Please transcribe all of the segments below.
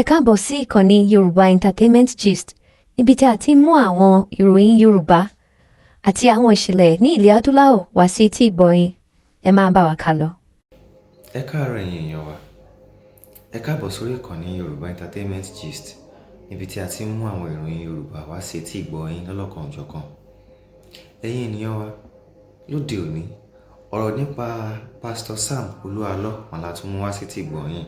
Ẹ káàbọ̀ sí ìkànnì Yorùbá Entertainment Gist, níbi tí a ti ń mú àwọn ìròyìn Yorùbá àti àwọn ìṣẹ̀lẹ̀ ní ilẹ̀ adúláwọ̀ wá sí etí ìgbọ̀yìn. Ẹ máa bá wa kálọ. Ẹ káàárọ̀ ẹ̀yin èèyàn wa. Ẹ káàbọ̀ sórí ìkànnì Yorùbá Entertainment Gist, níbi tí a ti ń mú àwọn ìròyìn Yorùbá wá sí etí ìgbọ̀yìn lọ́lọ́kan-ò-jọ̀kan. Ẹ̀yin ènìyàn wa, lóde òní, ọ̀rọ̀ nípa Pastor Sam Olu Alo wọn la tún mú wá sí etí ìgbọ̀yìn.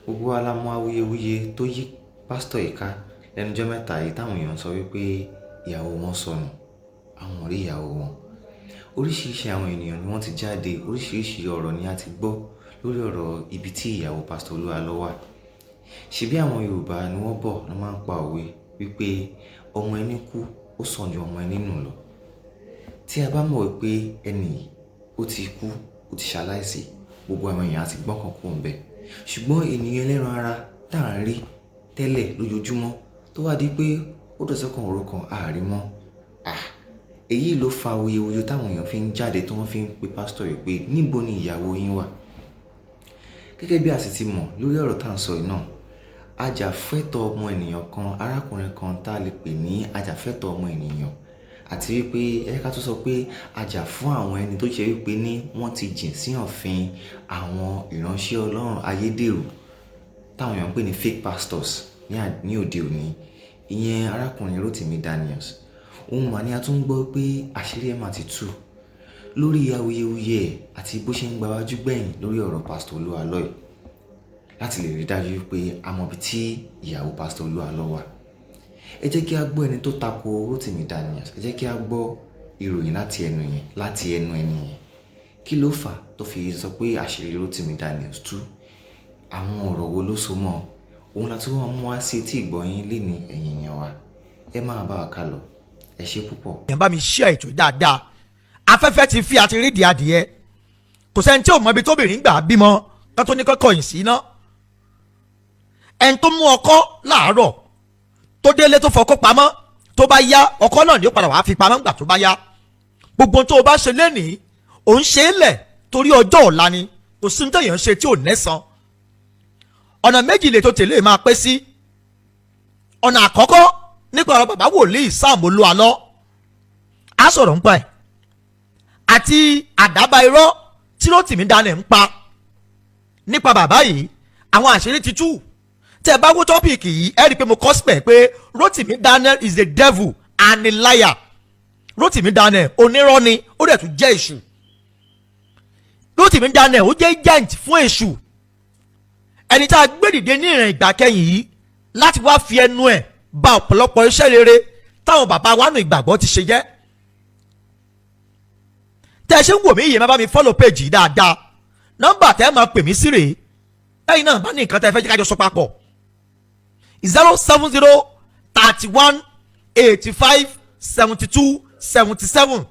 Gbogbo wa la mọ̀ awuyewuye tó yí pásítọ̀ yìí ká lẹ́nujọ́ mẹ́ta yìí táwọn èèyàn sọ wípé ìyàwó wọn sọnù, àwọn ò rí ìyàwó wọn. Oríṣiríṣi àwọn ènìyàn ni wọ́n ti jáde, oríṣiríṣi ọ̀rọ̀ ni a ti gbọ́ lórí ọ̀rọ̀ ibi tí ìyàwó Pastor Olu Alo wà. Ṣebí àwọn Yorùbá ni wọ́n bọ̀ ló máa ń pa òwe wípé ọmọ ẹni kú ó sàn ju ọmọ ẹni nù lọ. Tí a bá mọ̀ wípé ẹni yìí ó ti kú, ó ti ṣaláìsí, gbogbo àwọn èèyàn á ti gbọ́kàn kúrò ńbẹ̀. Ṣùgbọ́n ènìyàn ẹlẹ́ran ara tá à ń rí tẹ́lẹ̀ lójoojúmọ́ tó wá di pé ó dọ̀sọ́kàn òrukàn àárí mọ́. Èyí ló fa awuyewuye táwọn èèyàn fi ń jáde tí wọ́n fi ń pe pásítọ̀ yìí pé níbo ni ìyàwó yín wà. Gẹ́gẹ́ bí a sì ti mọ̀ lórí ọ̀rọ̀ tá à ń sọ yìí náà, ajàfẹ́tọ̀ọ́ ọmọ ènìyàn kan, arákùnrin kan tá a lè pè ní ajàfẹ́tọ̀ọ́ ọmọ ènìyàn, àti wípé ká tó sọ pé ajá fún àwọn ẹni tó ṣe wípé ní wọ́n ti jìn sí ọ̀fin àwọn ìránṣẹ́ Ọlọ́run ayédèrú táwọn èèyàn ń pè ní fake pastors ní òde òní, ìyẹn arákùnrin Rotimi Daniels. Òun mà ní a tún gbọ́ pé àṣírí ẹ̀ mà ti tú lórí awuyewuye ẹ̀ àti bó ṣe ń gbawájú gbẹ̀yìn lórí ọ̀rọ̀ Pastor Olu Alo yìí, láti lè rí dájú pé a mọ̀ bí tí ìyàwó Pastor Olu Alo wà. Ẹ jẹ́ kí a gbọ́ ẹni tó tako Rotimi Daniels, ẹ jẹ́ kí a gbọ́ ìròyìn láti ẹnu ẹni yẹn. Kí ló fà tó fi sọ pé àṣírí Rotimi Daniels tú? Àwọn ọ̀rọ̀ wo ló so mọ́? Òun la tún wọ́n mú wá sí etí ìgbọ̀yìn léni ẹ̀yin èèyàn wa. Ẹ máa bá wa ká lọ. Ẹ ṣé púpọ̀. Ẹ bá mi share ètò dáadáa. Afẹ́fẹ́ ti fi àti rídìí adìẹ. Kò sẹ́ni tí ò mọ ibi tóbìnrin gbà bímọ ká tó ní kọ́kọ́ yìí sí iná. Ẹni tó mú ọkọ láàárọ̀ tó délé tó fọkọ́ pamọ́ tó bá yá ọkọ náà ni ó padà wàá fi pamọ́ nígbà tó bá yá. Gbogbo tó o bá ṣe lénìí ò ń ṣe é lẹ̀ torí ọjọ́ ọ̀la ni, kò sí ní tẹ̀yàn ṣe tí ò nẹ́san. Ọ̀nà méjì lè tó tẹ̀lé máa pẹ́ sí. Ọ̀nà àkọ́kọ́ nípa ọ̀rọ̀ bàbá wòlíì Sam Olu Alo á sọ̀rọ̀ nípa ẹ̀ àti àdábà irọ́ tí Rotimi Daniels ń pa nípa bàbá yìí. Àwọn àṣírí ti tú. Tẹ́ ẹ bá wò tọ́pìkì yìí ẹ rí i pé mo kọ́ sípẹ̀ pé Rotimi Daniels is a devil and a liar. Rotimi Daniels onírọ́ ni, ó dẹ̀ tún jẹ́ èṣù. Rotimi Daniels ó jẹ́ agent fún èṣù, ẹni tá a gbé dìde ní ìrìn ìgbà kẹyìn yìí láti wá fi ẹnu ẹ̀ bà ọ̀pọ̀lọpọ̀ iṣẹ́ rere táwọn bàbá wa nù ìgbàgbọ́ ti ṣe jẹ́. Tẹ́ ẹ ṣe ń wò mí yìí má bá mi follow page yìí dáadáa. Nọ́mbà tẹ́ ẹ máa pè mí sí rèé. Ẹ̀yin náà bá ní nǹkan tẹ́ ẹ fẹ́ jẹ́ ká jọ sọ papọ̀. 070 31 85 72 77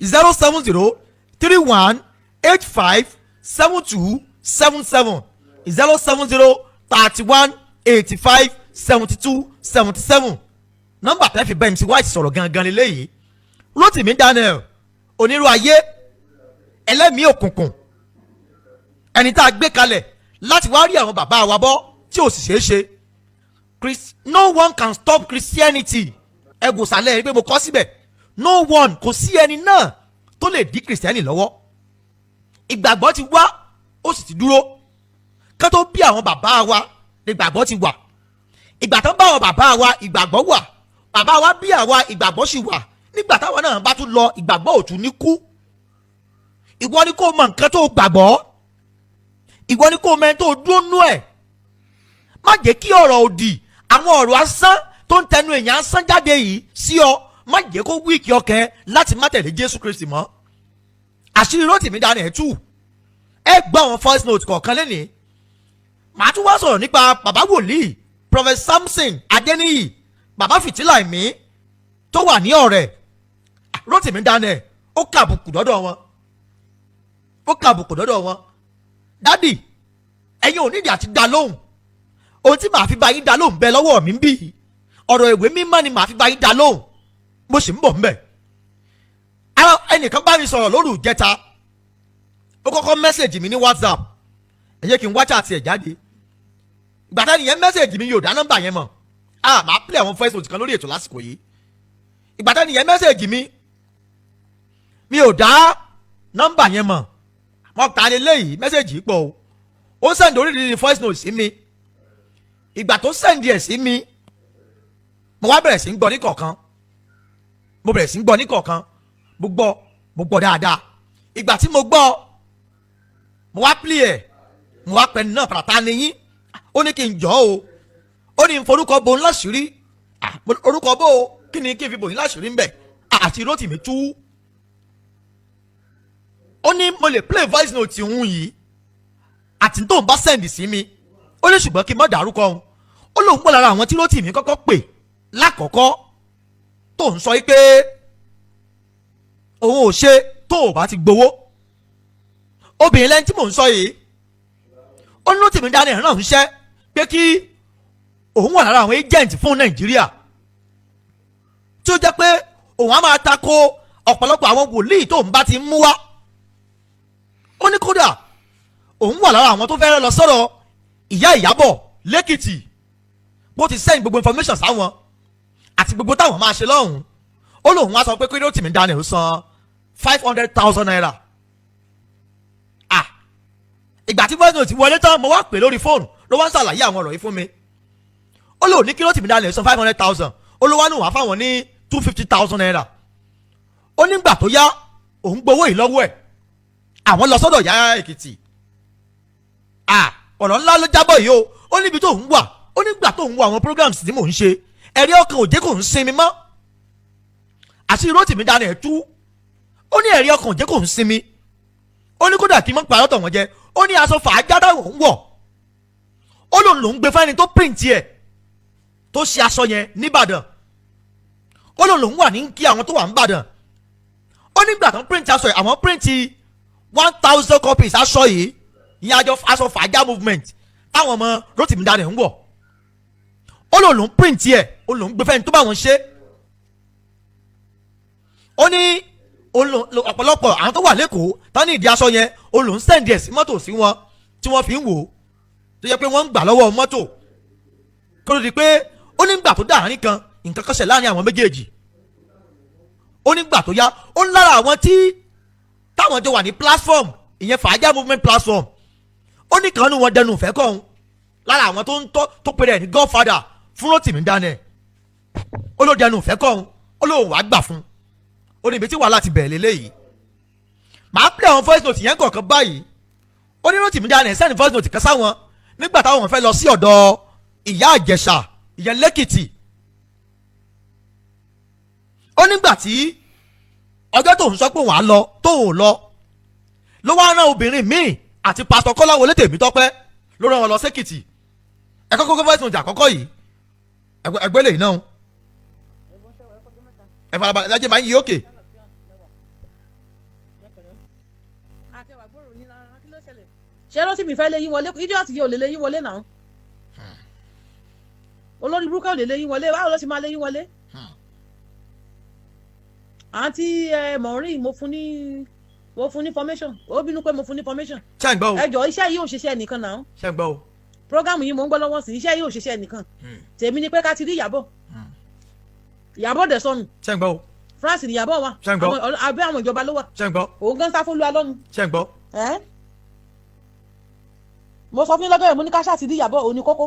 070 31 85 72 77 070 31 85 72 77. Nọ́mbà tẹ́ fi bẹ́ẹ̀ mi sí wáìsì sọ̀rọ̀ gangan lélẹ́yìí. Rotimi Daniels onírú ayé, ẹlẹ́mìí òkùnkùn, ẹni tá a gbé kalẹ̀ láti wá rí àwọn bàbá wa bọ́ tí ò sì ṣeé ṣe. No one can stop Christianity. Ẹgùn sàlẹ̀ rí pé mo kọ́ síbẹ̀. No one, kò sí ẹni náà tó lè dí Christianity lọ́wọ́. Ìgbàgbọ́ ti wá ó sì ti dúró. Ká tó bí àwọn bàbá wa ìgbàgbọ́ ti wà. Ìgbà tán bá àwọn bàbá wa ìgbàgbọ́ wà. Bàbá wa bí àwa ìgbàgbọ́ sì wà. Nígbà táwọn náà bá tún lọ ìgbàgbọ́ ò tún ní kú. Ìwọ ni kó mọ nǹkan tó gbàgbọ́. Ìwọ ni kó mọ ẹni tó dúró nú ẹ̀. Má jẹ́ kí ọ̀rọ̀ òdì, àwọn ọ̀rọ̀ asán tó ń tẹnu èèyàn asán jáde yìí sí ọ, má jẹ́ kó wíìkì ọkàn láti má tẹ̀lé Jésù Kristi mọ́. Àṣírí Rotimi Daniels tú. Ẹ gbọ́ àwọn voice note kọ̀ọ̀kan lẹ́nìí. Màá tún wá sọ̀rọ̀ nípa bàbá wòlíì Prophet Samson Adeniyi, bàbá fìtílà ẹ̀mí tó wà ní ọ̀rẹ́. Rotimi Daniels ó kàbùkù dọ́dọ̀ wọn. Ó kàbùkù dọ́dọ̀ wọn. Dádì, ẹ̀yin ò nídìí àti dá lóhùn. Ohun tí màá fi bá yín dá lóhùn bẹ lọ́wọ́ mi ń bì. Ọ̀rọ̀ ìwé mímọ́ ni màá fi bá yín dá lóhùn. Mo sì ń bọ̀ ńbẹ̀. Ẹnìkan bá mi sọ̀rọ̀ lóru ìjẹta. Ó kọ́kọ́ mẹ́sẹ̀jì mi ní WhatsApp. Ẹ jẹ́ kí n wá chat ẹ̀ jáde. ìgbà tẹ́ni yẹn mẹ́sẹ̀gì mi yóò dá nọ́mbà yẹn mọ̀ máa play àwọn voice note kan lórí ètò lásìkò yìí. ìgbà tẹ́ni yẹn mẹ́sẹ̀gì mi ò dá nọ́mbà yẹn mọ̀ mo ta ni léyìí mẹ́sẹ̀gì pọ̀ o ó send oríṣiríṣi voice note sí mi. ìgbà tó send ẹ̀ sí mi mo wá bẹ̀rẹ̀ sí ń gbọ́ ní kọ̀ọ̀kan mo gbọ́ dáadáa. ìgbà tí mo gbọ́ mo wá play ẹ̀ mo wá pẹ́ni náà pàtàkì níyìn ó ní kí n jọ́ o ó ní n forúkọ bo ńlá ṣírí orúkọ bó o kí ni kí n fi bò ńlá ṣírí ń bẹ̀ Àṣírí Rotimi tú. ó ní mo lè play voice note òun yìí àti tó ń bá send sí mi ó ní ṣùgbọ́n kí n má dárúkọ òun ó lóun pọ̀ lára àwọn tí Rotimi kọ́kọ́ pè lákọ̀ọ́kọ́ tó ń sọ pé òun ò ṣe tó o bá ti gbowó. obìnrin lẹ́ni tí mò ń sọ yìí ó ní Rotimi Daniels náà ń ṣẹ́ pé kí òun wà lára àwọn agent fún Nàìjíríà tí ó jẹ́ pé òun á máa tako ọ̀pọ̀lọpọ̀ àwọn wòlíì tó ń bá ti mú wá. ó ní kódà òun wà lára àwọn tó fẹ́ràn lọ sọ́dọ̀ ìyá Ìyábọ̀ lẹ́kìtì bó ti send gbogbo information sáwọn àti gbogbo táwọn máa ṣe lọ́hùn-ún. ó lóun wá sọ pé kí Rotimi Daniels san 500,000 naira. ìgbà tí voice note wọlé tán mo wá pè lórí fóònù ló wá ń ṣàlàyé àwọn ọ̀rọ̀ yìí fún mi. ó lóun ní kí Rotimi Daniels san 500,000 ó ló wá ní òun á fáwọn ní 250,000 naira. ó nígbà tó yá òun gbowó yìí lọ́wọ́ ẹ̀ àwọn lọ sọ́dọ̀ Ìyá Èkìtì. ọ̀rọ̀ ńlá ló jábọ̀ yìí o ó níbi tó ń wà ó nígbà tó ń wo àwọn programs tí mò ń ṣe ẹ̀rí ọkàn òjé kò ń sinmi mọ́. Àṣírí Rotimi Daniels tú ó ní ẹ̀rí ọkàn òjé kò ń sinmi. ó ní kódà kí n mọ́ parọ́ tọ̀ wọ́n jẹ ó ní aṣọ fàájà táwọn ń wọ̀ ó lòun lòún gbé fẹ́ni tó print ẹ̀ tó ṣe aṣọ yẹn nìbàdàn ó lòun lòún wà ní kí àwọn tó wà nìbàdàn ó nígbà tó ń print aṣọ yìí àwọn print 1,000 copies aṣọ yìí ìyẹn aṣọ fàájà movement táwọn ọmọ Rotimi Daniels ń wọ̀ ó lòun print ẹ̀ ó lòún gbé fẹ́ni tó bá wọn ṣe. ó ní ọ̀pọ̀lọpọ̀ àwọn tó wà lẹ́kọ̀ọ́ tán ní ìdí aṣọ yẹn ó lòún send ẹ̀ sí mọ́tò sí wọn tí wọ́n fi ń wò ó tó yẹ pé wọ́n ń gbà lọ́wọ́ mọ́tò kó ló di pé ó nígbà tó dàárín kan nǹkan kan ṣẹ̀ láàrin àwọn méjèèjì. ó nígbà tó yá ó ń lára àwọn tí táwọn jọ wà ní platform ìyẹn fàájà movement platform ó ní kan ní wọn dẹnu ìfẹ́ kọ́ òun lára àwọn tó pèrè ẹ̀ ní godfather fún Rotimi Daniels ó ló dẹnu ìfẹ́ kọ́ òun ó lóun wàá gbà fún un. ó ní ibi tí wàhálà ti bẹ̀rẹ̀ lélẹ́yìí. màá play àwọn voice note yẹn kọ̀ọ̀kan báyìí. ó ní Rotimi Daniels send voice note kan sáwọn nígbà táwọn fẹ́ lọ sí ọ̀dọ̀ ìyá Àjẹsà ìyẹn lẹ́kìtì. ó nígbà tí ọjọ́ tóun sọ pé òun á lọ tóun lọ ló wá rán obìnrin míì àti pásítọ̀ Kọ́láwọlé Tèmítọ́pẹ́ ló rán wọn lọ sẹ́kìtì. ẹ kọ́kọ́ voice note àkọ́kọ́ yìí ẹgbẹ́ lè náà ẹ farabalẹ̀ ẹ jẹ́ máa ń yí òkè. ṣé Rotimi fẹ́ lé yín wọlé idiot yìí ò lè lé yín wọlé náà olórí burúkú ò lè lé yín wọlé báwo ló ti máa lé yín wọlé. àǹtí mọ̀rin mo fún ní formation ó bínú pé mo fún ní formation. ṣé ń gbọ́ o. ẹ jọ iṣẹ́ yìí ò ṣiṣẹ́ nìkan náà. ṣé ń gbọ́ o. programu yìí mò ń gbọ́ lọ́wọ́ sí iṣẹ́ yìí ò ṣiṣẹ́ nìkan tèmi ni pé ká ti rí Ìyábọ̀ dẹ̀ sọnù. ṣé ń gbọ́ o. France ni Ìyábọ̀ wà. ṣé ń gbọ́. abẹ́ àwọn ìjọba ló wà. ṣé ń gbọ́. òun gan sáfó lu alọ́nu. ṣé ń gbọ́. mo sọ fún yín lọ́jọ́ yẹn mo ní ká ṣáà ti rí Ìyábọ̀ òní kókó.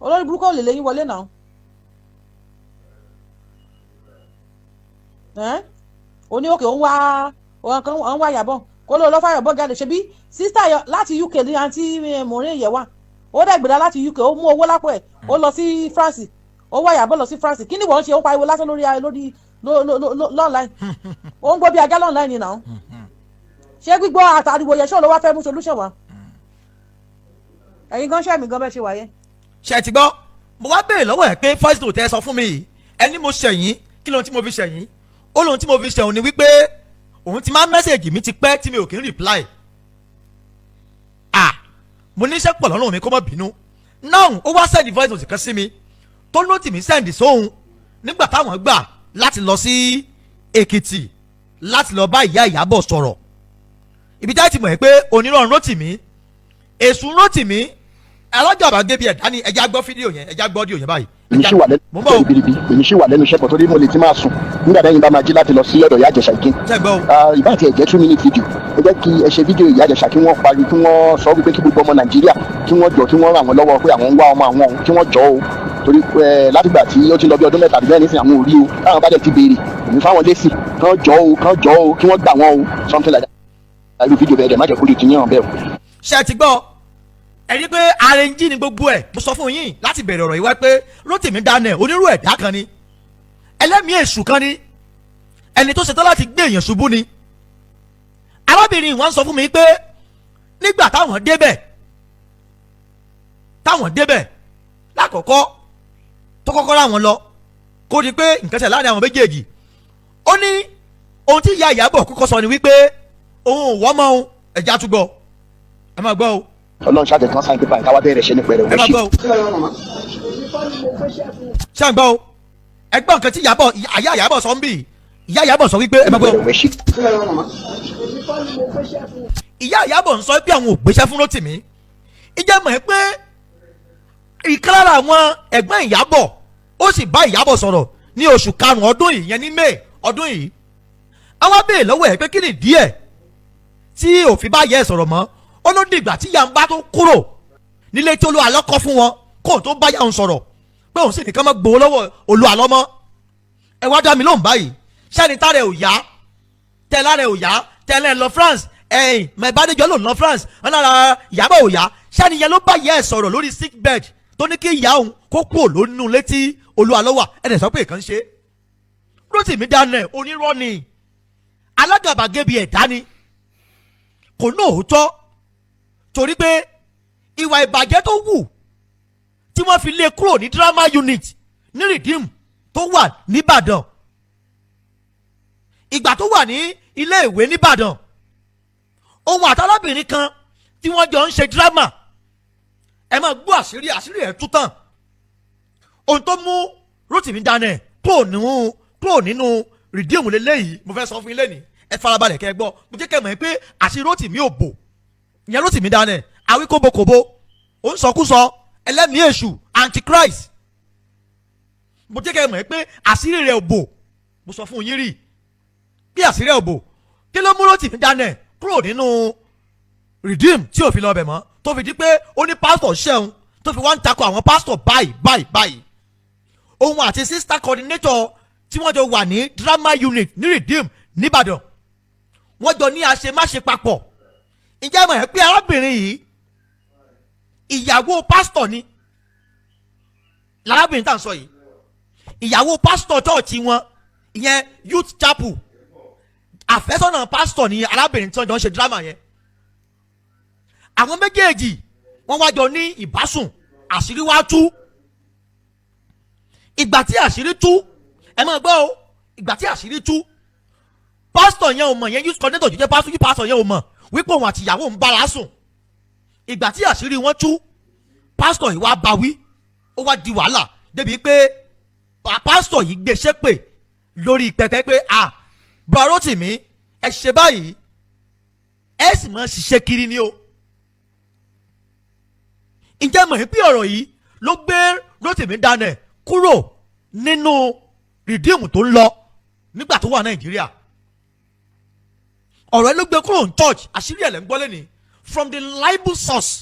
olórí burúkú ò lè lé yín wọlé náà. òní òkè òun wá Ìyábọ̀ kó ló lọ́ fà Ìyábọ̀ jáde ṣebí sísítà láti UK ní àǹtí mọ̀rin yẹ̀ wá ó dẹ̀ gbéra láti UK ó mú owó lápò ẹ̀ ó lọ sí France ó wá Ìyábọ̀ lọ sí France kí ni wọ́n ṣe ó pariwo lásán lórí online ó ń gbọ́ bí ajá online ni náà ṣé gbígbọ́ àtàríwò yẹn ṣé ló wá fẹ́ mú solution wá ẹ̀yin gan ṣẹ́ mi gan bẹ́ẹ̀ ṣe wáyé. ṣe ti gbọ́ mo wá béèrè lọ́wọ́ ẹ̀ pé voice note ẹ sọ fún mi yìí ẹni mo ṣẹ̀yìn kí lóhun tí mo fi ṣẹ̀yìn ó lóhun tí mo fi ṣẹ̀yìn ni wípé òun ti máa mẹ́sẹ̀gì mi ti pẹ́ tí mi ò kí ń reply mo ní iṣẹ́ pọ̀ lọ́rùn mi kó má bínú náà ó wá send voice note kan sí mi tó Rotimi send sóhun nígbà táwọn gbà láti lọ sí Èkìtì láti lọ bá ìyá Ìyábọ̀ sọ̀rọ̀ ibi táyì ti mọ̀ ẹ́ pé onírọ̀rùn Rotimi èsùn Rotimi alájàbá gé bí ẹ̀dá ni ẹja gbọ́ fídíò yẹn ẹja gbọ́ díò yẹn báyìí. èmi ṣì wà lẹ́nu iṣẹ́ ribiribi èmi ṣì wà lẹ́nu iṣẹ́ pọ̀ torí mo lè ti máa sùn nígbà tẹ́yìn bá máa jí láti lọ sí ọ̀dọ̀ Ìyá Ìjẹ̀ṣà again. ìbá àti ẹ̀jẹ̀ 2 minute video ẹ jẹ́ kí ẹ ṣe fídíò Ìyá Ìjẹ̀ṣà kí wọ́n parí kí wọ́n sọ wípé kí gbogbo ọmọ Nàìjíríà kí wọ́n jọ kí wọ́n ràn wọ́n lọ́wọ́ pé àwọn ń wá ọmọ àwọn ọ̀hún kí wọ́n jọ o torí látìgbà tí ó ti lọ bí ọdún mẹ́ta àdúgbò nísìnyí àwọn ò rí o táwọn bá dẹ̀ ti béèrè èmi fáwọn lésì kán jọ o kí wọ́n gbà wọ́n o something like that. irú fídíò bẹ́ẹ̀ dẹ̀ má jẹ́ kó lè ti yàn bẹ́ẹ̀ o. ṣe ti gbọ́ ẹni pé arẹnjí ni gbogbo ẹ̀ mo sọ fún yín láti bẹ̀rẹ̀ ọ̀rọ̀ yìí wá pé Rotimi Daniels onírú ẹ̀dá kan ni ẹlẹ́mìí èṣù kan ni ẹni tó ṣetán láti gbé èèyàn ṣubú ni. arábìnrin wọn sọ fún mi pé nígbà táwọn débẹ̀ lákọ̀ọ́kọ́ tó kọ́kọ́ ráwọn lọ kó di pé nǹkan ṣẹlẹ̀ láàrin àwọn méjèèjì ó ní ohun tí ìyá Ìyábọ̀ kọ́kọ́ sọ ni wípé òun ò wọ́ mọ́ òun ẹ̀já túbọ̀ ẹ máa gbọ́ o. Ọlọ́run ṣáàjẹ kan sáyẹn pípa ìkáwá bẹ̀rẹ̀ ṣe ní pẹ̀rẹ̀ ẹ máa gbọ́ o. ṣé à ń gbọ́ o ẹgbọ́n nǹkan tí ìyá Ìyábọ̀ sọ ń bì ìyá Ìyábọ̀ sọ wípé ẹ máa gbọ́ o. ìyá Ìyábọ̀ ń sọ pé àwọn ò gbéṣẹ́ fún Rotimi ìjẹ́ mọ̀ ẹ́ pé ìkan lára àwọn ẹ̀gbọ́n Ìyábọ̀ ó sì bá Ìyábọ̀ sọ̀rọ̀ ní oṣù karùn-ún ọdún yìí yẹn ní May ọdún yìí àwọn béèrè lọ́wọ́ ẹ̀ pé kí ni díẹ̀ tí òfin bá yẹ ẹ̀ sọ̀rọ̀ mọ́ ó ló dìgbà tí yàǹbá tó kúrò nílé tí Olúalọ kọ́ fún wọn kó tó bá yàǹ sọ̀rọ̀ pé òun sì nìkan máa gbowó lọ́wọ́ Olúalọ mọ́ ẹ wá dá mi lóhùn báyìí sẹ́ni tààrẹ ò yá tẹ́lá rẹ̀ ò yá tẹ́lẹ̀ lọ France ẹ̀yìn mẹ́bàdéjọ́ ló ń lọ France wọn lára Ìyábọ̀ ò yá sẹ́ni yẹn ló bá yẹ ẹ̀ sọ̀rọ̀ lórí sick bed tó ní kí ìyá òun kó kúrò lónú létí Olúalọ wà ẹ̀ sọ pé ìkan ṣe Rotimi Daniels onírọ́ ni alágàbàgebè ẹ̀dá ni kò ní òótọ́ torí pé ìwà ìbàjẹ́ tó wù tí wọ́n fi lé kúrò ní drama unit ní Redeem tó wà nìbàdàn ìgbà tó wà ní ilé ìwé nìbàdàn òun àtàlábìnrin kan tí wọ́n jọ ń ṣe drama ẹ máa gbọ́ àṣírí ẹ̀ tú tán ohun tó mú Rotimi Daniels kúrò nínú Redeem lélẹ́yìí mo fẹ́ sọ fún yín lẹ́nìí ẹ farabalẹ̀ kẹ́ ẹ gbọ́ mo jẹ́ kẹ́ mọ̀ pé àṣírí Rotimi ò bò ìyẹn Rotimi Daniels àwí kóbokòbo ó ń sọkúsọ ẹlẹ́mìí èṣù antichrist mo jẹ́ kẹ́ ẹ mọ̀ pé àṣírí rẹ̀ ò bò mo sọ fún yín rí bí àṣírí rẹ̀ ò bò kí ló mú Rotimi Daniels kúrò nínú Redeem tí ò fi lọ bẹ̀ mọ́ tó fi di pé ó ní pásítọ̀ ṣẹ́hun tó fi wá ń takò àwọn pásítọ̀ báyìí òun àti sister coordinator tí wọ́n jọ wà ní drama unit ní Redeem nìbàdàn wọ́n jọ ní àṣemáṣe papọ̀ ǹjẹ́ mọ̀ ẹ́ pé arábìnrin yìí ìyàwó pásítọ̀ ni lárábìnrin tá à ń sọ yìí ìyàwó pásítọ̀ chọ́ọ̀chì wọn ìyẹn youth chapel àfẹ́sọ́nà pásítọ̀ ni arábìnrin tí wọ́n jọ ń ṣe drama yẹn àwọn méjèèjì wọ́n wá jọ ní ìbásùn àṣírí wá tú ìgbà tí àṣírí tú ẹ máa gbọ́ o ìgbà tí àṣírí tú pásítọ̀ yẹn ò mọ̀ yẹn youth coordinator jẹ́ pásítọ̀ yẹn ò mọ̀ wípé òun àti ìyàwó ń bára sùn ìgbà tí àṣírí wọn tú pásítọ̀ yìí wá bá wí ó wá di wàhálà débi pé pásítọ̀ yìí gbé ṣépè lórí pẹpẹ pé bá Rotimi ẹ ṣe báyìí ẹ sì máa ṣiṣẹ́ kiri ni o ǹjẹ́ mọ̀ pé ọ̀rọ̀ yìí ló gbé Rotimi Daniels kúrò nínú Redeem tó ń lọ nígbà tó wà Nàìjíríà ọ̀rọ̀ ẹ ló gbé kúrò ní church àṣírí ẹ̀ lẹ́ ń gbọ́ lẹ́ni from the libel source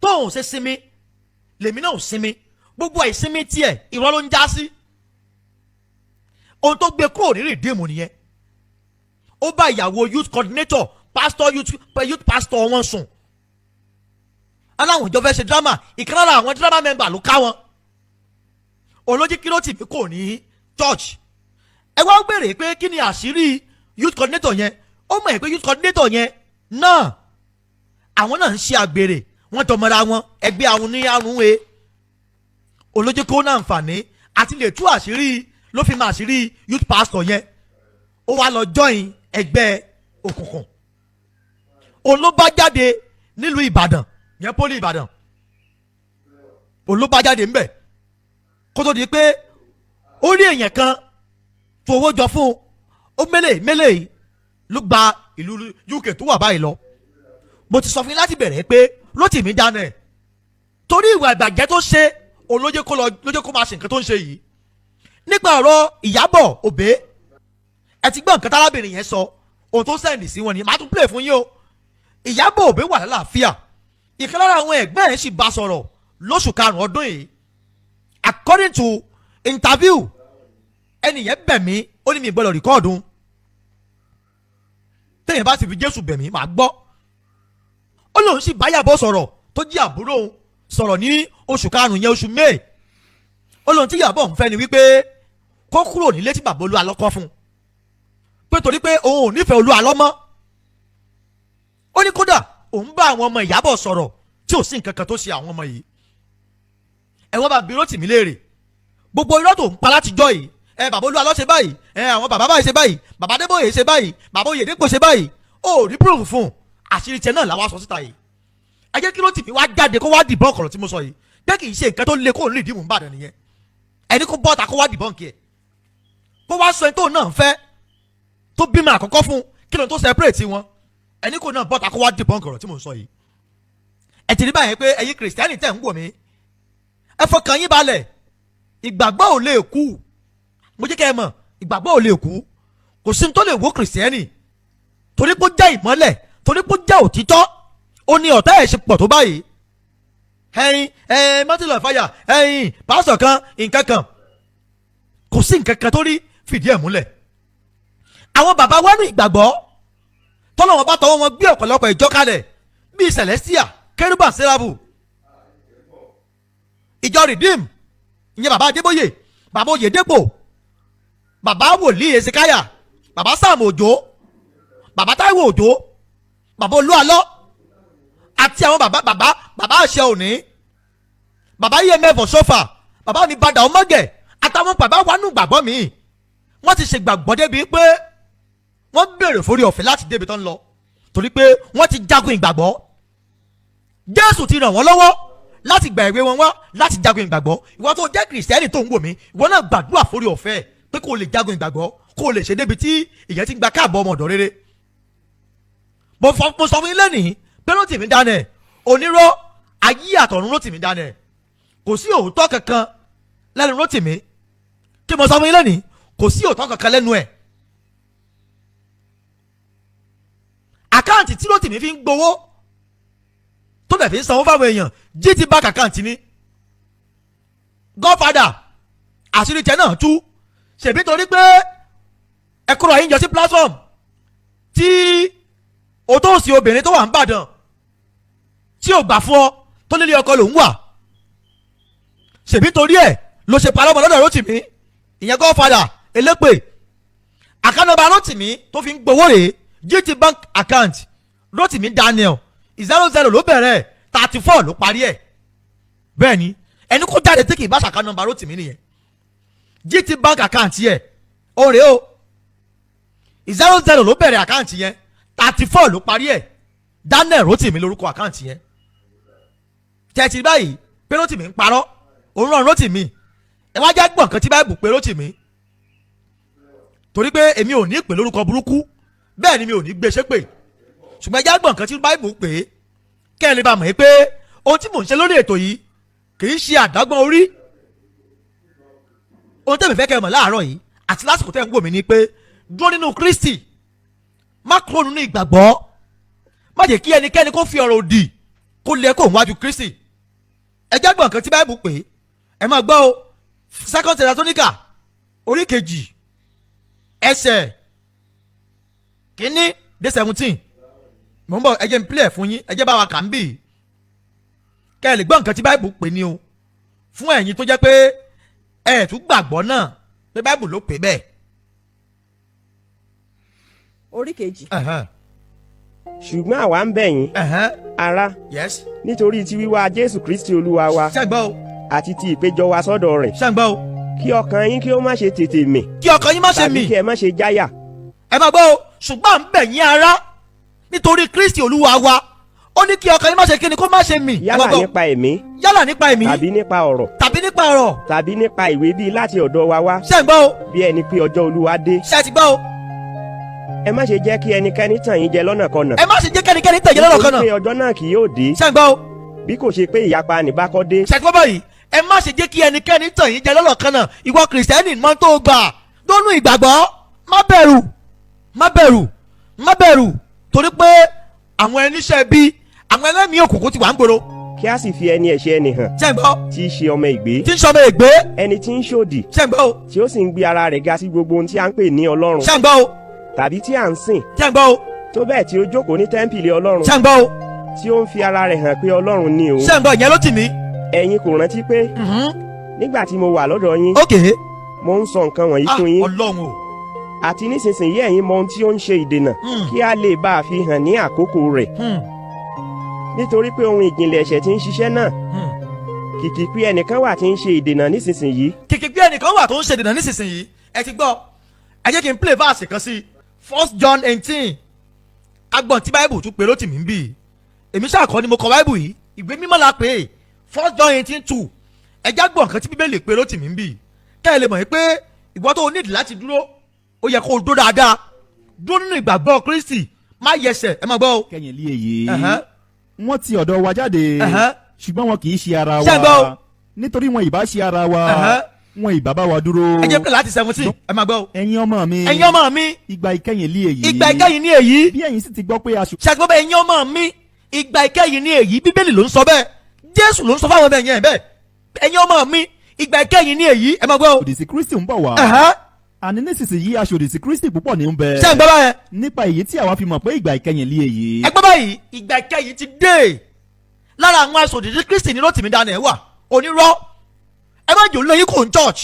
tóun ṣe sinmi lèmi náà ò sinmi gbogbo àìsinmi tiẹ̀ irọ́ ló ń já sí ohun tó gbé kúrò ní Redeem nìyẹn ó bá ìyàwó youth coordinator youth pastor wọn sùn aláwọn ìjọ fẹ́ ṣe drama ìkan lára àwọn drama member ló ká wọn olójí kí Rotimi kò ní church ẹ wá gbèrè pé kí ni àṣírí youth coordinator yẹn ó mọ̀ pé youth coordinator yẹn náà àwọn náà ń ṣe àgbèrè wọ́n tọmọra wọn ẹgbẹ́ àwọn ní àrùn olójú kó náà nfààní àti lè tú àṣírí ló fi máa àṣírí youth pastor yẹn ó wá lọ join ẹgbẹ́ òkùnkùn òun ló bá jáde nílùú Ìbàdàn yẹn pólí Ìbàdàn òun ló bá jáde ńbẹ̀ kó tó di pé ó rí èèyàn kan tó owó jọ fún ó mélèé ló gba ìlú UK tó wà báyìí lọ mo ti sọ fún yín láti bẹ̀rẹ̀ pé Rotimi Daniels torí ìwà ìbàjẹ́ tó ṣe òun ló jẹ́ kó máa ṣe nǹkan tó ń ṣe yìí. Nípa ọ̀rọ̀ Ìyábọ̀ Òbé ẹ ti gbọ́ nǹkan tárábìnrin yẹn sọ ohun tó sẹ́ndì sí wọn ni màá tún play fún yín o. Ìyábọ̀ Òbé wà lálàáfíà, ìkan lára àwọn ẹ̀gbẹ́ ẹ̀ sì bá sọ̀rọ̀ lóṣù karùn-ún ọdún yìí. According to interview ẹnìyẹn bẹ̀ mí ó ní mi gbọ́dọ̀ rìkọ́ọ̀dù téèyàn bá sì fi Jésù bẹ̀ mí màá gbọ́. Ó lóun sì bá Ìyábọ̀ sọ̀rọ̀ tó jí àbúrò òun sọ̀rọ̀ ní oṣù karùn-ún yẹn oṣù May. Ó lóun tí Ìyábọ̀ ń fẹ́ ni wípé kó kúrò nílé tí bàbá Olualo kọ́ fún un pé torí pé òun ò nífẹ̀ẹ́ Olualo mọ́. Ó ní kódà òun bá àwọn ọmọ Ìyábọ̀ sọ̀rọ̀ tí ò sí nǹkan kan tó ṣe àwọn ọmọ yìí. Ẹ wọ́n bá bi Rotimi léèrè gbogbo irọ́ tó ń pa látijọ́ yìí bàbá Olualo ṣe báyìí àwọn bàbá báyìí ṣe báyìí bàbá Adébóyè ṣe báyìí bàbá Oyèdépò ṣe báyìí ó rí proof fún un àṣírí tiẹ̀ náà làwọn aṣọ síta yìí. Ẹ jẹ́ kí Rotimi wá jáde kó wá dìbọn ọ̀rọ̀ tí mo sọ yìí pé kì í ṣe nǹkan tó le kó ní ìdí mú bàdàn nìyẹn. Ẹni kó bọ́ta kó wá dìbọn kí ẹ kó wá sọ ẹni tó náà fẹ́ tó bímọ àkọ́kọ́ fún kí ló tó separate wọn ẹni kó náà bọ́ta kó wá dìbọn ọ̀rọ̀ tí mo sọ yìí. Ẹ ti rí báyìí pé ẹ̀yin kìrìsìtẹ́nì tẹ̀ ń wò mí ẹ fọkàn yín balẹ̀ ìgbàgbọ́ ò lè kú mo jẹ́ kẹ́ ẹ mọ̀ ìgbàgbọ́ ò lè kú kò sí ní tó lè wó kìrìsìtẹ́nì torí pé ó jẹ́ ìmọ́lẹ̀ torí pé ó jẹ́ òtítọ́ ó ní ọ̀tá ẹ̀ ṣe pọ̀ tó báyìí. Mọ́tìlọ̀ fàyà pásítọ̀ kan nǹkan kan kò sí nǹkan kan tó rí fìdí ẹ̀ múlẹ̀. Àwọn bàbá wa ní ìgbàgbọ́ tọ́lọ́wọ́n bá tọwọ́ wọn gbé ọ̀pọ̀lọpọ̀ ìjọ kalẹ̀ bíi Celestia Kérúbù Séráfù ìjọ Redeem ìyẹn bàbá Adébóyè bàbá Oyèdépò bàbá wòlíì Ezekáyà bàbá Sam Òjó bàbá Táíwò Òjó bàbá Olualo àti àwọn bàbá àṣẹ òní bàbá EMF Sofa bàbá mi Bàdà Ọmọgẹ̀ àtàwọn bàbá wa nù gbàgbọ́ mi wọ́n ti ṣe gbàgbọ́ débi pé wọ́n béèrè forí ọ̀fẹ́ láti débi tán lọ torí pé wọ́n ti jagun ìgbàgbọ́. Jésù ti ràn wọ́n lọ́wọ́ láti gba ìwé wọn wá láti jagun ìgbàgbọ́. Ìwọ tó jẹ́ kìrìsìtẹ́nì tó ń wò mí ìwọ náà gbàdúrà forí ọ̀fẹ́ pé kó o lè jagun ìgbàgbọ́ kó o lè ṣe débi tí ìyẹn ti gba káàbọ̀ ọmọ ọ̀dọ̀ rere. Mo sọ fún yín lẹ́nìí pé Rotimi Daniels onírọ́ ayé àtọ̀run Rotimi Daniels kò sí òótọ́ kankan lẹ́nu Rotimi kí mo sọ fún yín lẹ́nìí kò sí òótọ́ kankan lẹ́nu ẹ̀. Àkáǹtì tí Rotimi fi ń gbowó tó dẹ̀ fi ń sanwó fáwọn èèyàn GT bank account ni Godfather àṣírí tẹ náà tú ṣèbí torí pé ẹkúrọ̀ yín jọ sí platform tí o tó ń sin obìnrin tó wà ń bàdàn tí ò gbà fún ọ tó nílé ọkọ lòún wà ṣèbí torí ẹ ló ṣe parọ́ ọmọ lọ́dọ̀ Rotimi ìyẹn Godfather elépè àkànnàbà Rotimi tó fi ń gbowó rèé GT bank account Rotimi Daniels 00 ló bẹ̀rẹ̀ 34 ló parí ẹ̀ bẹ́ẹ̀ ni ẹni kó jáde tí kì í bá ṣàkà nọ́mbà Rotimi nìyẹn GT bank account yẹ o rèé o 00 ló bẹ̀rẹ̀ account yẹn 34 ló parí ẹ̀ Daniel Rotimi lórúkọ account yẹn tẹ̀sí báyìí pé Rotimi ń parọ́ òun rán Rotimi ẹ wá já gbọ̀n kan tí báyìí bù pé Rotimi torí pé èmi ò ní pè lórúkọ burúkú bẹ́ẹ̀ ni mi ò ní gbé ṣépè ṣùgbọ́n ẹ já gbọ̀n kan tí báyìí bù pé kẹ́ ẹ lè bá mọ̀ pé ohun tí mò ń ṣe lórí ètò yìí kì í ṣe àdágbọ́n orí ohun tẹ́mi fẹ́ kẹ́ ẹ mọ̀ láàárọ̀ yìí àti lásìkò tẹ́ ń wò mí ni pé dúró nínú Kristi má kúrò nínú ìgbàgbọ́ má jẹ́ kí ẹnikẹ́ni kó fi ọ̀rọ̀ òdì kó lé kó wájú Kristi ẹ já gbọ̀n kan tí báyìí bù pé ẹ máa gbọ́ o 2 Thessalonica orí kejì ẹsẹ̀ kínní dé 17 mò ń bọ̀ ẹ jẹ́ n play fún yín ẹ jẹ́ bá wa kà ń bì kẹ́ ẹ lè gbọ́ nǹkan tí báìbù pè ní o fún ẹ̀yin tó jẹ́ pé ẹ tún gbàgbọ́ náà pé báìbù ló pè bẹ́ẹ̀. orí kejì. ṣùgbọ́n àwa ń bẹ̀ yín ará nítorí ti wíwá Jésù Kristi Olúwa wa àti ti ìpéjọ wa sọ́dọ̀ rẹ̀ kí ọkàn yín kí ó má ṣe tètè mì kí ọkàn yín má ṣe mì tàbí kí ẹ má ṣe jáyà. ẹ máa gbọ́ o ṣùgbọ́n à ń bẹ̀ yín ará nítorí Kristi Olúwa wa ó ní kí ọkàn yín má ṣe kíni kó má ṣe mì. yálà nípa ẹ̀mí tàbí nípa ọ̀rọ̀ tàbí nípa ìwé bíi láti ọ̀dọ̀ wa wá. ṣé ń gbọ́ o. bí ẹni pé ọjọ́ Olúwa dé. ṣé ti gbọ́ o. ẹ má ṣe jẹ́ kí ẹnikẹ́ni tàn yín jẹ lọ́nàkọnà. ẹ má ṣe jẹ́ kẹ́nikẹ́ni tàn yín lọ́nàkọnà. nítorí pé ọjọ́ náà kì yóò dé. ṣẹ́gbọ́n o. bí kò ṣe pé ìyapa nìbá kọ́ dé. ṣẹ́gbọ́n báyìí ẹ má ṣe jẹ́ kí ẹnikẹ́ni tàn yín jẹ lọ́nàkọnà. ìwọ kìrìsìtẹ́nì mọ́ tó gbà lónú ìgbàgbọ́ má bẹ̀rù má bẹ̀rù má bẹ̀rù torí pé àwọn ẹníṣẹ́ bí àwọn ẹlẹ́mìí òkùnkùn ti wà ń gbòòrò. kí a sì fi ẹni ẹ̀ṣẹ̀ ẹni hàn. ṣẹ́gbọ́n. tí í ṣe ọmọ ègbé. tí ń ṣe ọmọ ègbé. ẹni tí ń ṣòdì. ṣẹ́gbọ́n o. tí ó sì ń gbé ara rẹ̀ ga sí gbogbo ohun tí a ń pè ní Ọlọ́run. ṣẹ́gbọ́n o. tàbí tí à ń sìn. ṣẹ́gbọ́n o. tó bẹ́ẹ̀ tí ó jókòó ní tẹ́ḿpìlì Ọlọ́run. ṣẹ́gbọ́n o. tí ó ń fi ara rẹ̀ hàn pé Ọlọ́run ni òun. ṣẹ́gbọ́n ìyẹn ló tì mí. ẹ̀yin kò rántí pé nígbà tí mo wà lọ́dọ̀ yín. okay. mo ń sọ nǹkan wọ̀nyí fún yín. Ọlọ́run o. àti nísinsìnyí ẹ̀yin mọ ohun tí ó ń ṣe ìdènà kí a lè bá a fi hàn ní àkókò rẹ̀. nítorí pé ohun ìjìnlẹ̀ ẹ̀ṣẹ̀ tí ń ṣiṣẹ́ náà kìkì pé ẹnìkan wà tí ń ṣe ìdènà nísinsìnyí. kìkì pé ẹnìkan wà tó ń ṣe ìdènà nísinsìnyí ẹ ti gbọ́ ẹ jẹ́ kí n play verse kan sí 1 John 18 agbọ̀n tí Bible tún pè Rotimi ń bì èmi ṣàkọ́ ni mo kọ Bible yìí ìwé mímọ́ la pè é 1 John 18:2 ẹ já gbọ̀n kan tí Bíbélì pè Rotimi ń bì kẹ́ ẹ lè mọ̀ pé ìwọ tó o nídìí láti dúró ó yẹ kó o dúró dáadáa dúró nínú ìgbàgbọ́ Kristi má yẹsẹ̀ ẹ má gbọ́ o. kẹ́yìn lé èyí wọ́n ti ọ̀dọ̀ wa jáde ṣùgbọ́n wọn kì í ṣe ara ṣẹ́gbọ́ wa nítorí wọn ìbá ṣe ara wa wọn ìbá bá wa dúró. ẹ jẹ́ pé láti 17 ẹ má gbọ́ o. ẹ̀yin ọmọ mi ẹ̀yin ọmọ mi ìgbà ìkẹyìn lé èyí ìgbà ìkẹyìn ní èyí bí ẹ̀yin sì ti gbọ́ pé aṣọ. ṣàgbọ́ bẹ́ẹ̀ ẹ̀yin ọmọ mi ìgbà ìkẹyìn ní èyí Bíbélì ló ń sọ bẹ́ẹ̀ Jésù ló ń sọ fáwọn bẹ́ẹ̀ yẹn bẹ́ẹ̀ ẹ̀yin ọmọ mi ìgbà ìkẹyìn ní èyí ẹ má gbọ́ o. òdìsí Kristi ń bọ̀ wá àní nísinsìnyí aṣòdì sí Kristi púpọ̀ ní ń bẹ. ṣé ń gbọ́ báyẹn. nípa èyí tí àwa fi mọ̀ pé ìgbà ìkẹyìn lé èyí. ẹ gbọ́ báyìí ìgbà ìkẹyìn ti dé lára àwọn aṣòdì sí Kristi ní Rotimi Daniels wà onírọ́ ẹ má jẹ́ òun lẹ́yìn kò ń church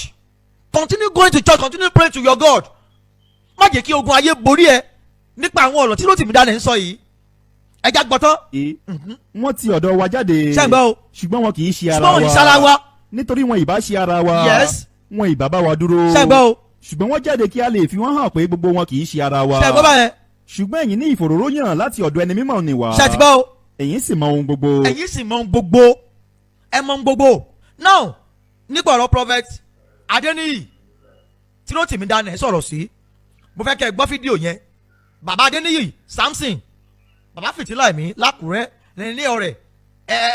continue going to church continue praying to your God má jẹ́ kí ogun ayé borí ẹ nípa àwọn ọ̀rọ̀ tí Rotimi Daniels ń sọ yìí ẹ já gbọ́tán. wọ́n ti ọ̀dọ̀ wa jáde ṣé ń gbọ́ o ṣùgbọ́n wọn kì í ṣe ara ṣùgbọ́n wọn kì í ṣe ara wa nítorí wọn ìbá ṣe ara wa yes wọn ìbá bá wa dúró. ṣé ń gbọ́ o ṣùgbọ́n wọ́n jáde kí a lè fi wọ́n hàn pé gbogbo wọn kì í ṣe ara wa. ṣé ẹ gbọ́ báyẹn. ṣùgbọ́n ẹ̀yin ní ìfòróróyàn láti ọ̀dọ̀ ẹni mímọ́ ni wá. ṣé ẹ ti gbọ́ o. ẹ̀yin sì mọ ohun gbogbo. ẹ̀yin sì mọ ohun gbogbo ẹ mọ ohun gbogbo. now nípa ọ̀rọ̀ prophet Adeniyi tí Rotimi Daniels sọ̀rọ̀ sí mo fẹ́ kẹ́ ẹ gbọ́ fídíò yẹn bàbá Adeniyi Samson bàbá fìtílà ẹ̀mí lákùrẹ́ ní ọ̀rẹ́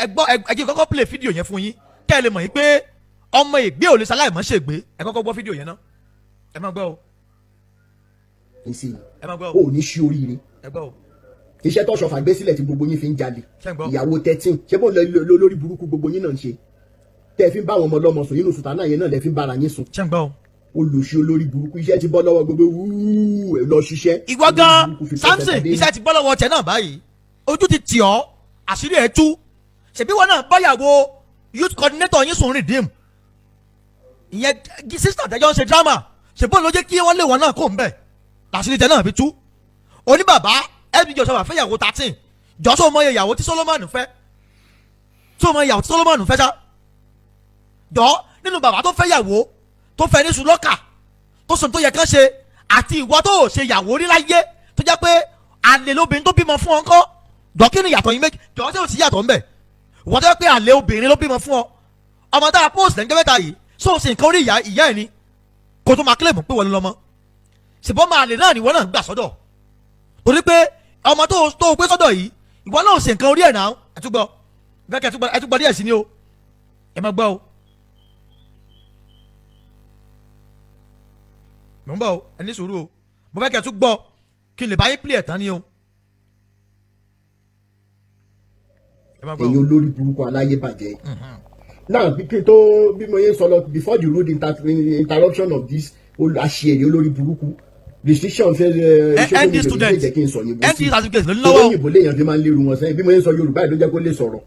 ẹ gbọ́ ẹ jẹ́ kọ́kọ́ play fídíò yẹn fún yín kẹ́ ẹ lè mọ̀ yín pé ọmọ ìgbé ò lè ṣaláìmọ́ ṣègbé ẹ kọ́kọ́ gbọ́ fídíò yẹn náà ẹ máa gbọ́ o. ẹ máa gbọ́ o. o ní ṣí oríire. ẹ gbọ́ o. iṣẹ́ tó ṣọ̀fà gbé sílẹ̀ tí gbogbo yín fi ń jalè. ìyàwó 13 ṣé bó lórí burúkú gbogbo yín náà ń ṣe. tẹ́ ẹ fi ń bá àwọn ọmọ ọlọ́mọ sùn nínú sùtá náà yẹn náà lẹ́ fi ń bára yín sùn. ṣé ń gbọ́ o. olùṣí olórí burúkú iṣẹ́ ti bọ́ lọ́wọ́ gbogbo lọ ṣiṣẹ́. ìwọ gan Samson iṣẹ́ ti bọ́ lọ́wọ́ tẹ náà báyìí ojú ti tì ọ́ àṣírí ẹ̀ tú ṣèbí wọn náà báyàwó youth coordinator yín sùn redeem ìyẹn sísítà tẹjọ ń ṣe drama ṣèbó ló jẹ́ kí wọ́n lé wọn náà kó ń bẹ̀ làṣírí tẹ náà fi tú oníbàbá ẹbí jọ sọfà fẹ́yàwó 13 jọ́sọ̀ mọ ìyàwó tí Solomon fẹ́ tó mọ ìyàwó tí Solomon fẹ́ sá jọ nínú bàbá tó fẹ́yàwó tó fẹ́ ní sùlọ́kà tó sọ tó yẹ kán ṣe àti ìwọ tó ṣe yàwó rí láyé tó jẹ́ pé àlè lóbìnrin tó bímọ fún ọ ńkọ́ jọ kí ni yàtọ̀ yín méjì jọ sí òsì yàtọ̀ ńbẹ̀ ìwọ tó yẹ pé àlè obìnrin ló bímọ fún ọ ọmọ tá a post lẹ́ńgẹ́ mẹ́ta yìí sóòsì nǹkan orí ìyá ẹ̀ ni kó tó máa kílèmù pé wọ́n lọ́mọ ṣùgbọ́n máa lè náà ni ìwọ náà gbà sọ́dọ̀ torí pé ọmọ tó gbé sọ́dọ̀ yìí ìwọ náà ṣe nǹkan orí ẹ̀ náà ẹtúgbọ́ bẹ́ẹ̀ ẹtúgbọ́ díẹ̀ sí ni o ẹ má gbọ́ o mò ń bọ̀ o ẹ ní sùúrù o mo fẹ́ kẹ́ ẹ tún gbọ́ kí n lè bá yín pílẹ̀ tán ni o. ẹ̀yin olórí burúkú aláyé bàjẹ́ náà bí mo yẹ sọ lọ before the rude interruption of this àṣeyẹyẹ olórí burúkú restriction fẹ́ ṣé kò ní lè jẹ́ kí n sọ yìnbó sí òyìnbó léèyàn fi máa ń lérú wọn sẹ́yìn bí mo yẹ sọ Yorùbá ẹ̀ ló jẹ́ kó lè sọ̀rọ̀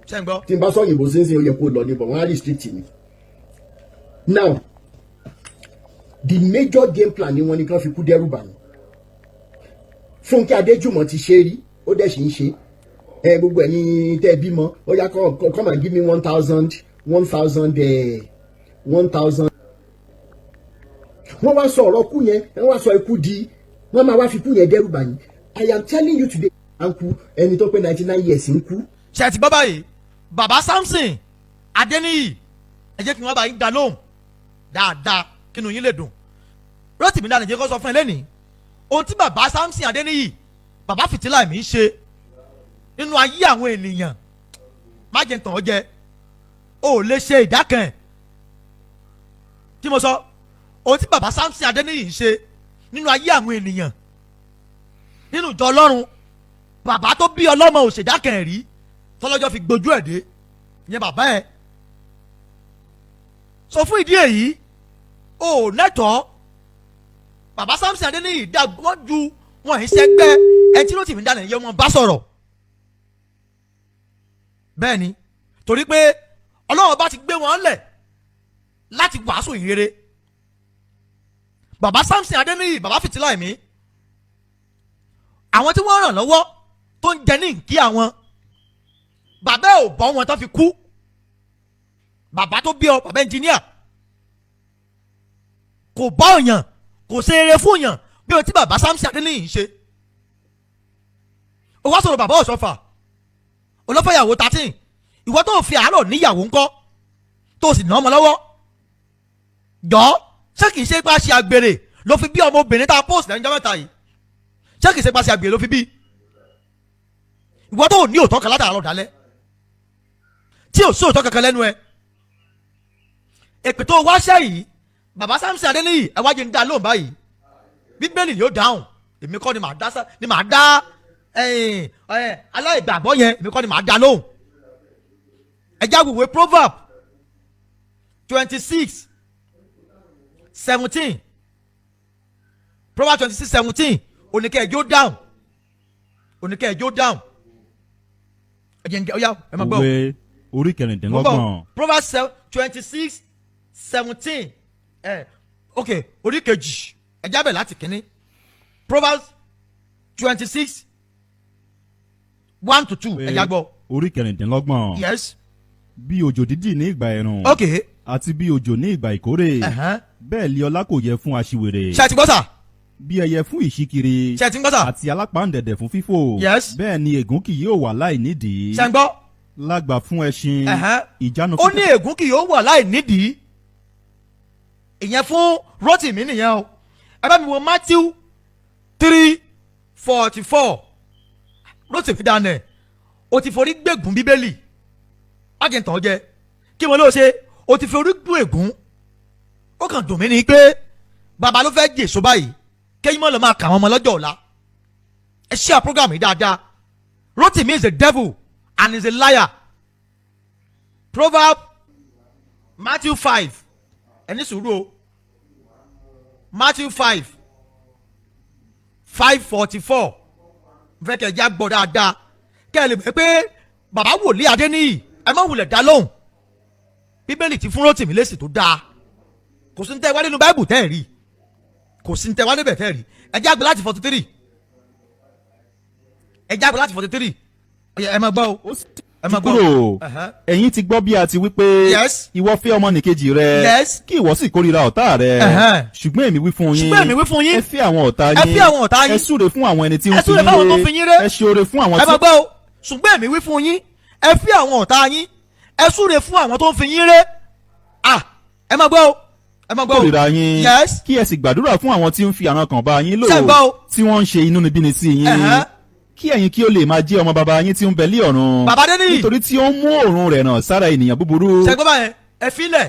tí n bá sọ òyìnbó sí ń sìn ó yẹ kó lọ níbọ̀ wọ́n á restrict mi. now the major game plan ni wọ́n ní kán fi kú dẹ́rù bà mí Fúnkẹ́ Adéjùmọ̀ ti ṣe rí ó dẹ̀ sì ń ṣe gbogbo ẹ̀yin tẹ́ bímọ ó yá come and give me 1,000 wọ́n wá sọ ọ̀rọ̀ kú yẹn wọ́n wá sọ ikú di wọ́n máa wá fi kú yẹn dẹ́rù bà yín I am telling you today àǹkú ẹni tó pé 99 years ń kú. ṣe àti bọ́ báyìí bàbá Samson Adeniyi ẹ jẹ́ kí wọ́n bá yín dá lóhùn dáadáa kí inú yín lè dùn Rotimi Daniels jẹ́ kó sọ fún ẹ lẹ́nìí ohun tí bàbá Samson Adéníyì bàbá fìtílà mi ń ṣe nínú ayé àwọn ènìyàn má jẹ́ tàn ọ́ jẹ o ò lè ṣe ìdákan ẹ̀ tí mo sọ ohun tí bàbá Samson Adéníyì ń ṣe nínú ayé àwọn ènìyàn nínú ìjọ Ọlọ́run bàbá tó bí ọlọ́mọ ò ṣèdákan ẹ̀ rí tọ́lọ́jọ́ fi gbójú ẹ̀ dé ìyẹn bàbá ẹ̀ sọ fún ìdí èyí o ò nẹ́tọ̀ọ́ bàbá Samson Adéníyì dá wọ́n ju wọn ì sẹ́gbẹ́ ẹni tí ló ti fi dáná ìyẹn wọn bá sọ̀rọ̀ bẹ́ẹ̀ ni torí pé Ọlọ́run bá ti gbé wọn lẹ̀ láti wàásù ìrere bàbá Samson Adéníyì bàbá fìtílà ẹ̀mí àwọn tí wọ́n ràn lọ́wọ́ tó ń jẹ ní nkí àwọn bàbá ò bọ́ wọn tó fi kú bàbá tó bí ọ bàbá ẹnjìníà kò bọ́ ọ̀yàn kò ṣe eré fún yàn bí o ti bàbá Samson Adéníyì ń ṣe o wá sọ̀rọ̀ bàbá Ọ̀ṣọ́fà olófẹ́yàwó 13 ìwọ tó fi àárọ̀ níyàwó ńkọ́ tó sì ná ọmọ lọ́wọ́ jọ ṣé kìí ṣe pé ṣe àgbèrè ló fi bí ọmọbìnrin tá a post lẹ́yìn jọ́mẹ́ta yìí ṣé kìí ṣe pé ṣe àgbèrè ló fi bí ìwọ tó ní òótọ́ kan látàárọ̀ dálẹ́ tí ò sí òótọ́ kankan lẹ́nu ẹ èpè tó wáṣẹ́ yìí bàbá Samson Adéníyì ẹ wájú ń dá lóhùn báyìí bíbélì yóò dáhùn èmi kọ́ ni màá dá aláìgbàgbọ́ yẹn èmi kọ́ ni màá dá lóhùn ẹ jáwèé proverb 26:17 proverb 26:17 oníkẹ́ ẹjọ́ dáhùn ẹ jẹ́ ọ̀yá ẹ máa gbọ́. òwe orí kẹrìndínlọ́gbọ̀n. proverb 26:17 ok orí kejì ẹ jábẹ̀ láti kínní proverb 26:1-2 ẹ já gbọ́. orí kẹrìndínlọ́gbọ̀n. yes. bí òjò dídì ní ìgbà ẹ̀rùn. ok. àti bí òjò ní ìgbà ìkórè. bẹ́ẹ̀ li ọlá kò yẹ fún aṣiwèrè. ṣé ẹ ti gbọ́ sà. bí ẹyẹ fún ìṣíkiri. ṣé ẹ ti gbọ́ sà. àti alápáǹdẹ̀dẹ̀ fún fífò. yes. bẹ́ẹ̀ ni ègún kì yóò wà láì nídìí. ṣé ń gbọ́. lágbà fún ẹṣin. ìjánu ó ní ègún kì yóò wà láì nídìí. ìyẹn fún Rótìmí nìyẹn o ẹ bá mi wo Matthew 3:44 Rótìmí Daniels o ti forí gbẹ̀gùn bíbélì ájẹ̀ntàn jẹ kí wọn ló ṣe o ti forí gbún ègún ó kàn dùn mí ni pé bàbá ló fẹ́ jèso báyìí kéyìn mọ́ lọ́ máa kà wọ́n ọmọ lọ́jọ́ ọ̀la ẹ ṣí à program yìí dáadáa Rótìmí is a devil and is a liar Proverb Matthew 5 ẹni sùúrù o Matthew 5:44 fẹ́ kẹ́ ẹ já gbọ́ dáadáa kẹ́ ẹ lè mọ̀ pé bàbá wòlíì Adéníyì ẹ má wulẹ̀ dá lóhùn bíbélì ti fún Rótìmí lésì tó dáa kò sí ní tẹ́ wá nínú báìbù tẹ́ ẹ̀ rí kò sí ní tẹ́ wá níbẹ̀ tẹ́ ẹ̀ rí ẹ já gbọ́ láti 43 ẹ já gbọ́ láti 43 ẹ má gbọ́ o ẹ má gbọ́ o. ẹ̀yin ti gbọ́ bí a ti wí pé ìwọ fẹ́ ọmọnìkejì rẹ kí ìwọ sì kórìíra ọ̀tá rẹ ṣùgbọ́n èmi wí fún yín ẹ fẹ́ àwọn ọ̀tá yín ẹ súre fún àwọn ẹni tí ń fi yín ré ẹ ṣoore fún àwọn tí. ẹ má gbọ́ o ṣùgbọ́n èmi wí fún yín ẹ fẹ́ àwọn ọ̀tá yín ẹ súre fún àwọn tó ń fi yín ré ẹ má gbọ́ o ẹ má gbọ́ o kórìíra yín kí ẹ sì gbàdúrà fún àwọn tí ń fi àrùn kan bá yín lò tí wọ́n ń ṣe inúnibíni sí yín kí ẹ̀yin kí ó lè máa jẹ́ ọmọ baba yín tí ń bẹ lé ọ̀run. bàbá Adéníyì. nítorí tí ó ń mú òórùn rẹ̀ ràn sára ènìyàn búburú. ṣẹ́gbọ́n báyẹn ẹ filẹ̀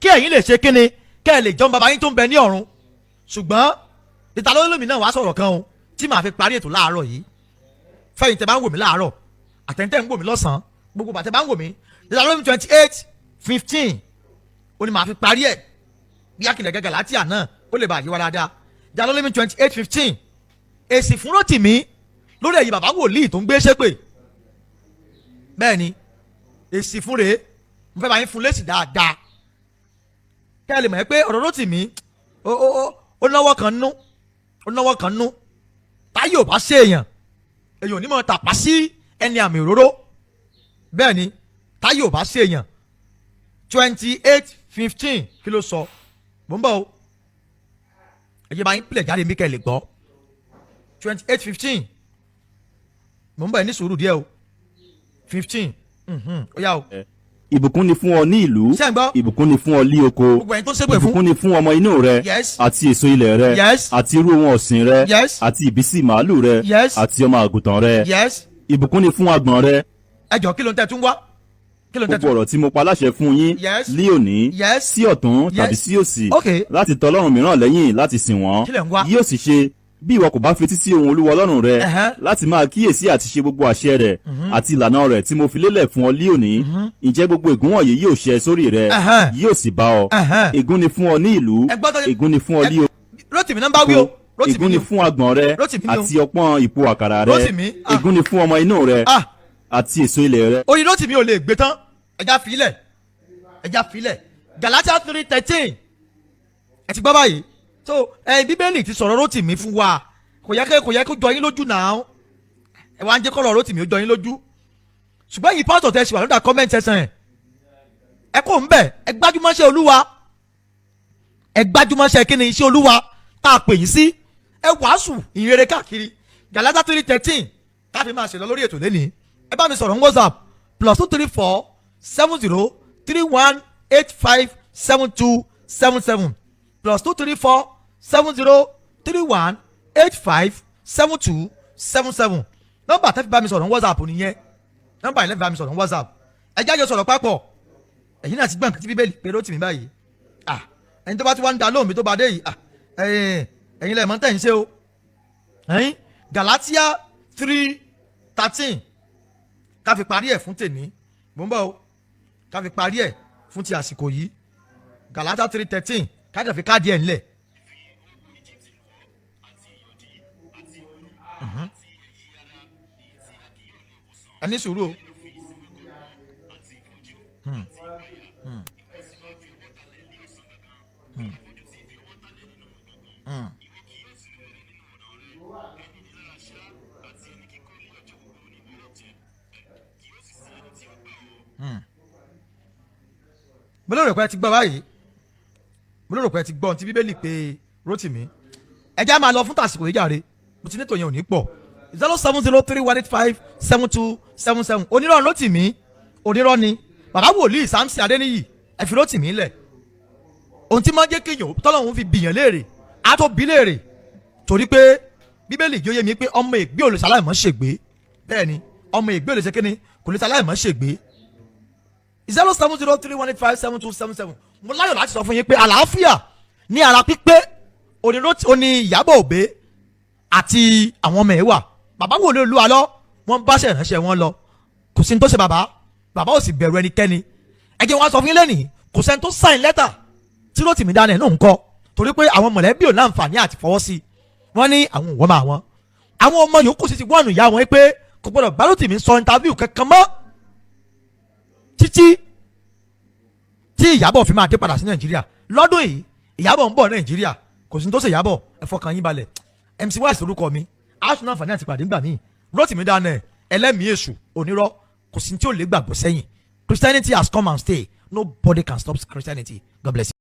kí ẹ̀yin lè ṣe kíni kẹ́ ẹ lè jọ́ baba yín tó ń bẹ ní ọ̀run ṣùgbọ́n ìta lólómi náà wàá sọ̀rọ̀ kan o tí màá fi parí ètò láàárọ̀ yìí fẹ́yìn tẹ́ bá ń wò mí láàárọ̀ àtẹ̀ntẹ́ ń wò mí lọ́sàn-án gbogbo bàtẹ́ bá ń wò mí ìta lólómi 28:15 ó ní màá fi parí ẹ̀ bí akílẹ̀ gẹ́gẹ́ láti àná ó lè bá àyíwá dáadáa ìta lólómi 28:15 èsì fún Rótìmí lórí ẹ̀yìn bàbá wòlíì tó ń gbé ṣépè bẹ́ẹ̀ ni èsì fún rèé mo fẹ́ bá yín fún lésì dáadáa kẹ́ ẹ lè mọ̀ pé ọ̀rọ̀ Rótìmí ó náwó kan nú táyé ò bá ṣe èèyàn ò ní mọ̀ tàpá sí ẹni àmì òróró bẹ́ẹ̀ ni táyé ò bá ṣe èèyàn 28:15 kí ló sọ mo ń bọ̀ o ẹ̀yẹ́ bá yín pìlẹ̀ jáde mi kẹ́ ẹ lè gbọ́ 28:15 mo ń bọ̀ ẹ ní sùúrù díẹ̀ o 15 ó yá o. ìbùkún ni fún ọ ní ìlú ìbùkún ni fún ọ ní oko ìbùkún ni fún ọmọ inú rẹ àti èso ilẹ̀ rẹ àti irú ohun ọ̀sìn rẹ àti ìbísí màálù rẹ àti ọmọ àgùntàn rẹ ìbùkún ni fún agbọ̀n rẹ. ẹ jọ kí ló ń tẹ́ tún wá. gbogbo ọ̀rọ̀ tí mo pa láṣẹ fún yín ní òní sí ọ̀tún tàbí sí òsì láti tọ ọlọ́run mìíràn lẹ́yìn láti sìn wọ́n yóò sì ṣe bí ìwọ kò bá fetí sí ohùn olúwa ọlọ́run rẹ láti máa kíyèsí àti ṣe gbogbo àṣẹ rẹ àti ìlànà rẹ tí mo fi lélẹ̀ fún ọ ní òní ǹjẹ́ gbogbo ègún wọ̀nyí yóò ṣẹ sórí rẹ yóò sì bá ọ ègún ni fún ọ ní ìlú ègún ni fún ọ ní oko ègún ni fún agbọ̀n rẹ àti ọpọ́n ìpò àkàrà rẹ ègún ni fún ọmọ inú rẹ àti èso ilẹ̀ rẹ. oyin Rótìmí ò lè gbé tán ẹja filẹ̀ Galatia 3:13 ẹ ti gbọ́ báyìí so bíbélì ti sọ̀rọ̀ Rótìmí fún wa kò yẹ kó jọ yín lójú náà ẹ wá ń jẹ́ kọ́rọ̀ Rótìmí ó jọ yín lójú ṣùgbọ́n yìí pásítọ̀ tẹ̀ ṣe wà lọ́dà comment section ẹ kò ń bẹ̀ ẹ gbájúmọ́ṣẹ́ olúwa ẹ gbájúmọ́ṣẹ́ kí ni iṣẹ́ olúwa tá a pè yín sí ẹ wàásù ìrere káàkiri Galatia 3:13 káfí máa ṣe lọ lórí ètò lẹ́nìí ẹ bá mi sọ̀rọ̀ ní WhatsApp +234 70 31 85 72 77 +234 70 31 85 72 77 nọ́mbà tẹ́fí bá mi sọ̀rọ̀ ní WhatsApp nìyẹn nọ́mbà yìí lẹ́fí bá mi sọ̀rọ̀ ní WhatsApp ẹ jáde sọ̀rọ̀ papọ̀ ẹ̀yin náà ti gbọ́n kí bíbélì pé Rótìmí báyìí ẹni tó bá ti wá ń da lóhùn mi tó bá dé yìí ẹ̀yin lẹ́ẹ̀mọ́ tẹ̀ ń ṣe o Galatia 3:13 ká fi parí ẹ̀ fún tèmi mò ń bọ̀ o ká fi parí ẹ̀ fún ti àsìkò yìí Galatia 3:13 ká jẹ́ fi káàdì ẹ̀ ńlẹ̀. ẹ ní sùúrù o. mo lérò pé ẹ ti gbọ́ báyìí mo lérò pé ẹ ti gbọ́ ohun tí bíbélì pé Rótìmí ẹ já máa lọ fún tàsìkò yìí jàre mo ti ní tòyẹn ò ní pọ̀ 07031857277 onírọ̀ Rótìmí onírọ̀ ni bàbá wòlíì Samson Adéníyì ẹ fi Rótìmí lẹ̀ ohun tí máa ń jẹ́ kéèyàn tọ́lọ́hún fi bìyàn léèrè á tó bí léèrè torí pé bíbélì yóò yé mi pé ọmọ ègbé ò lè ṣaláìmọ́ ṣègbé bẹ́ẹ̀ ni ọmọ ègbé ò lè ṣe kíni kò lè ṣaláìmọ́ ṣègbé 07031857277 mo láyọ̀ láti sọ fún yín pé àlàáfíà ní ara pípé oní Ìyábọ̀ Òbé àti àwọn ọmọ ẹ̀ wà bàbá wò ló lu alọ́ wọ́n bá ṣe ìránṣẹ́ wọn lọ kò sí ní tó ṣe bàbá ò sì bẹ̀rù ẹnikẹ́ni ẹ jẹ́ wọn sọ fún yín lẹ́nìí kò sẹ́ni tó sign lẹ́tà tí Rótìmí Daniels náà ń kọ́ torí pé àwọn mọ̀lẹ́bí ò láǹfààní àti fọwọ́ sí wọ́n ní àwọn òwò máa wọn àwọn ọmọ yòókù sì ti wọ́n ìyá wọn pé kò gbọ́dọ̀ bá Rótìmí sọ interview kankan mọ́ títí tí Ìyábọ̀ fi máa dé padà sí Nàìjíríà lọ́dún yìí Ìyábọ̀ ń bọ̀ Nàìjíríà kò sí ní tó ṣe Ìyábọ̀ ẹ fọkàn yín balẹ̀ MC Wise orúkọ mi aṣọ àǹfààní àti pàdé ńgbà míì Rótìmí Daniels ẹlẹ́mìí èṣù onírọ́ kò sí ní tí ò lè gbàgbọ́ sẹ́yìn Christianity has come and stay nobody can stop Christianity God bless you.